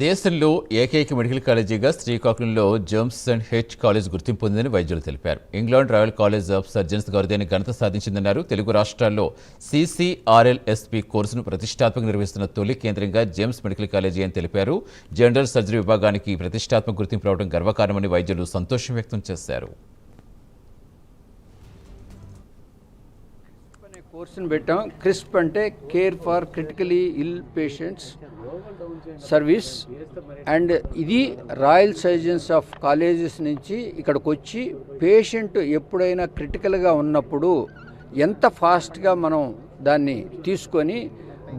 దేశంలో ఏకైక మెడికల్ కాలేజీగా శ్రీకాకుళంలో జర్మ్స్ అండ్ హెచ్ కాలేజ్ గుర్తింపు పొందిందని వైద్యులు తెలిపారు. England royal college of surgeons గారిదేని ఘనత సాధించిందన్నారు. తెలుగు రాష్ట్రాల్లో CCRLSP కోర్సును ప్రతిష్టాత్మకంగా నిర్వహిస్తున్న తొలి కేంద్రంగా జేమ్స్ మెడికల్ కాలేజీ అని తెలిపారు. జనరల్ సర్జరీ విభాగానికి ప్రతిష్టాత్మక గుర్తింపు రావడం గర్వకారణమని వైద్యులు సంతోషం వ్యక్తం చేశారు. కోర్సును పెట్టాం. క్రిస్ప్ అంటే care for critically ill patients service. And ఇది రాయల్ సర్జన్స్ ఆఫ్ కాలేజెస్ నుంచి ఇక్కడికి వచ్చి పేషెంట్ ఎప్పుడైనా క్రిటికల్గా ఉన్నప్పుడు ఎంత ఫాస్ట్గా మనం దాన్ని తీసుకొని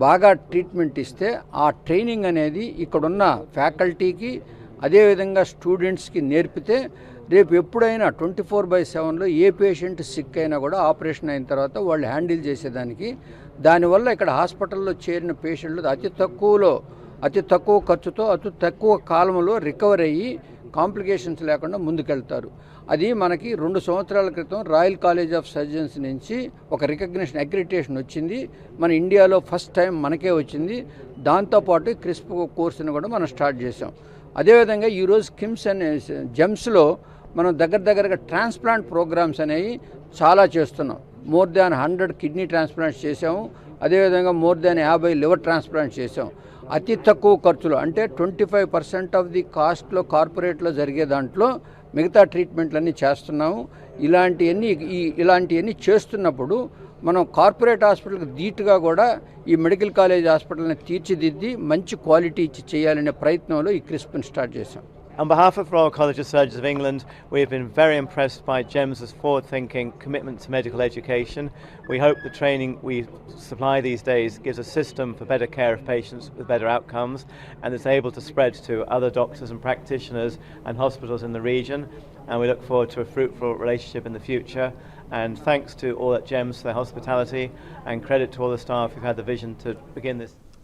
బాగా ట్రీట్మెంట్ ఇస్తే ఆ ట్రైనింగ్ అనేది ఇక్కడున్న ఫ్యాకల్టీకి అదేవిధంగా స్టూడెంట్స్కి నేర్పితే రేపు ఎప్పుడైనా 24/7లో ఏ పేషెంట్ సిక్ అయినా కూడా ఆపరేషన్ అయిన తర్వాత వాళ్ళు హ్యాండిల్ చేసేదానికి, దానివల్ల ఇక్కడ హాస్పిటల్లో చేరిన పేషెంట్లు అతి తక్కువ ఖర్చుతో అతి తక్కువ కాలంలో రికవర్ అయ్యి కాంప్లికేషన్స్ లేకుండా ముందుకెళ్తారు. అది మనకి 2 సంవత్సరాల క్రితం రాయల్ కాలేజ్ ఆఫ్ సర్జన్స్ నుంచి ఒక రికగ్నిషన్ అక్రిడిటేషన్ వచ్చింది. మన ఇండియాలో ఫస్ట్ టైం మనకే వచ్చింది. దాంతోపాటు క్రిస్ప్ కోర్సును కూడా మనం స్టార్ట్ చేసాం. అదేవిధంగా ఈరోజు కిమ్స్ అనే జెమ్స్లో మనం దగ్గరగా ట్రాన్స్ప్లాంట్ ప్రోగ్రామ్స్ అనేవి చాలా చేస్తున్నాం. మోర్ దాన్ 100 కిడ్నీ ట్రాన్స్ప్లాంట్స్ చేసాము. అదేవిధంగా మోర్ దాన్ 50 లివర్ ట్రాన్స్ప్లాంట్స్ చేసాం. అతి తక్కువ ఖర్చులో అంటే 25% ఆఫ్ ది కాస్ట్లో కార్పొరేట్లో జరిగే దాంట్లో మిగతా ట్రీట్మెంట్లన్నీ చేస్తున్నాము. ఇలాంటివన్నీ చేస్తున్నప్పుడు మనం కార్పొరేట్ హాస్పిటల్కి ధీటుగా కూడా ఈ మెడికల్ కాలేజ్ హాస్పిటల్ని తీర్చిదిద్ది మంచి క్వాలిటీ ఇచ్చి చేయాలనే ప్రయత్నంలో ఈ క్రిస్ప్ని స్టార్ట్ చేశాం. On behalf of Royal College of Surgeons of England, we have been very impressed by GEMS's forward-thinking commitment to medical education. We hope the training we supply these days gives a system for better care of patients with better outcomes and is able to spread to other doctors and practitioners and hospitals in the region. And we look forward to a fruitful relationship in the future. And thanks to all at GEMS for their hospitality, and credit to all the staff who've had the vision to begin this.